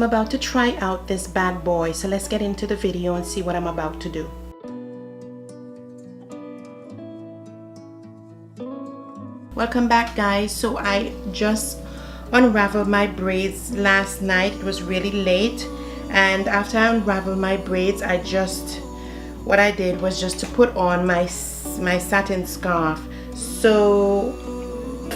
I'm about to try out this bad boy, so let's get into the video and see what I'm about to do. Welcome back, guys. So I just unraveled my braids last night. It was really late, and after I unraveled my braids, what I did was just to put on my satin scarf. So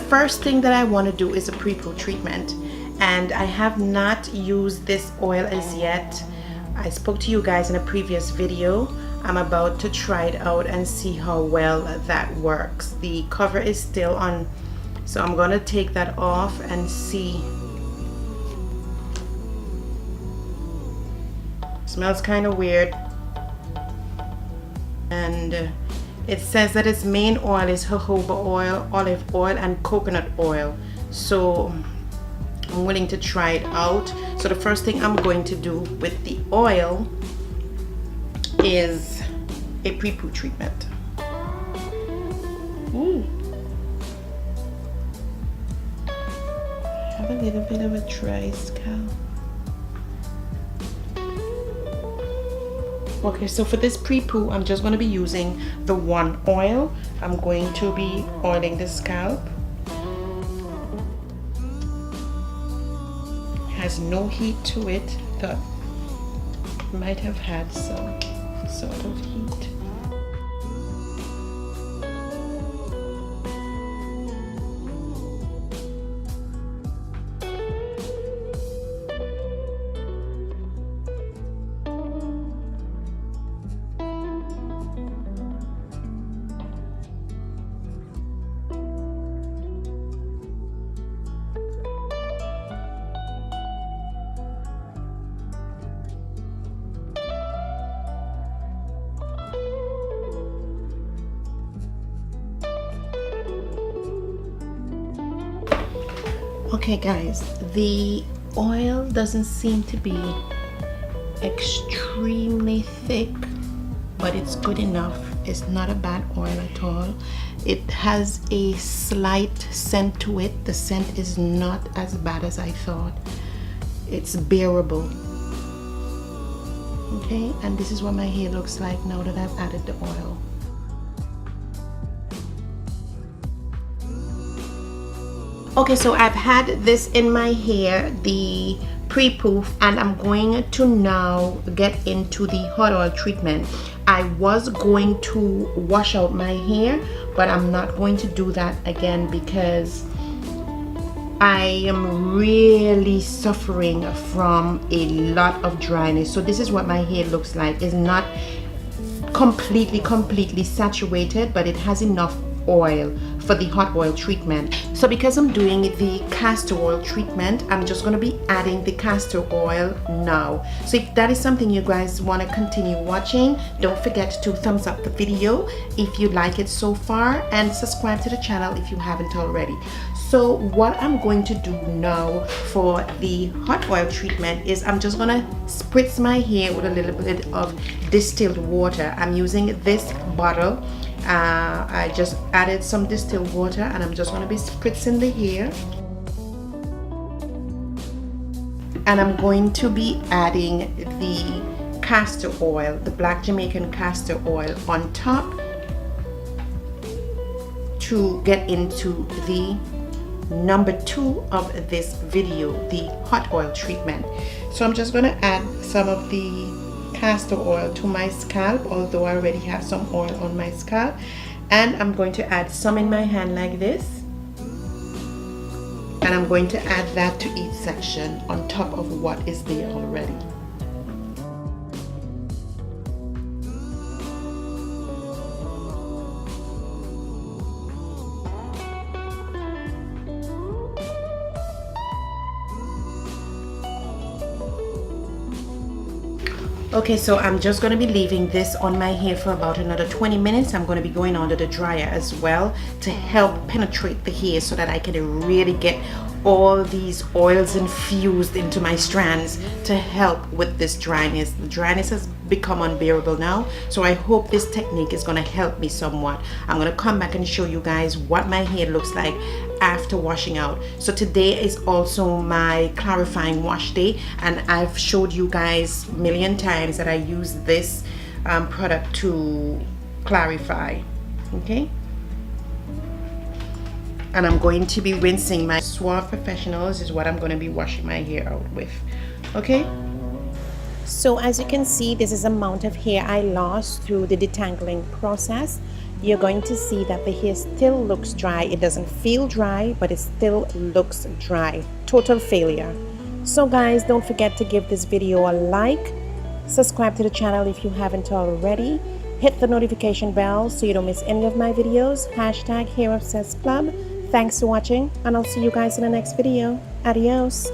first thing that I want to do is a pre-poo treatment, and I have not used this oil as yet. I spoke to you guys in a previous video. I'm about to try it out and see how well that works. The cover is still on, so I'm gonna take that off and see. Smells kind of weird, and it says that its main oil is jojoba oil, olive oil, and coconut oil. So I'm willing to try it out. So the first thing I'm going to do with the oil is a pre-poo treatment. Ooh. I have a little bit of a dry scalp. Okay, so for this pre-poo, I'm just going to be using the one oil. I'm going to be oiling the scalp. Has no heat to it. Thought it might have had some sort of heat. Okay guys, the oil doesn't seem to be extremely thick, but it's good enough. It's not a bad oil at all. It has a slight scent to it. The scent is not as bad as I thought. It's bearable. Okay, and this is what my hair looks like now that I've added the oil. Okay, so I've had this in my hair, the pre-poo, and I'm going to now get into the hot oil treatment. I was going to wash out my hair, but I'm not going to do that again because I am really suffering from a lot of dryness. So this is what my hair looks like. It's not completely saturated, but it has enough oil for the hot oil treatment. So because I'm doing the castor oil treatment, I'm just going to be adding the castor oil now. So if that is something you guys want to continue watching, don't forget to thumbs up the video if you like it so far, and subscribe to the channel if you haven't already. So what I'm going to do now for the hot oil treatment is I'm just going to spritz my hair with a little bit of distilled water. I'm using this bottle. I just added some distilled water, and I'm just going to be spritzing the hair, and I'm going to be adding the castor oil, the black Jamaican castor oil, on top to get into the number 2 of this video, the hot oil treatment. So I'm just going to add some of the castor oil to my scalp, although I already have some oil on my scalp, and I'm going to add some in my hand like this, and I'm going to add that to each section on top of what is there already. Okay, so I'm just going to be leaving this on my hair for about another 20 minutes. I'm going to be going under the dryer as well to help penetrate the hair so that I can really get all these oils infused into my strands to help with this dryness. The dryness has become unbearable now, so I hope this technique is going to help me somewhat. I'm going to come back and show you guys what my hair looks like after washing out. So today is also my clarifying wash day, and I've showed you guys a million times that I use this product to clarify. Okay, and I'm going to be rinsing my Suave Professionals is what I'm going to be washing my hair out with. Okay, so as you can see, this is the amount of hair I lost through the detangling process. You're going to see that the hair still looks dry. It doesn't feel dry, but it still looks dry. Total failure. So guys, don't forget to give this video a like, subscribe to the channel if you haven't already, hit the notification bell so you don't miss any of my videos. #HairObsessclub. Thanks for watching, and I'll see you guys in the next video. Adios.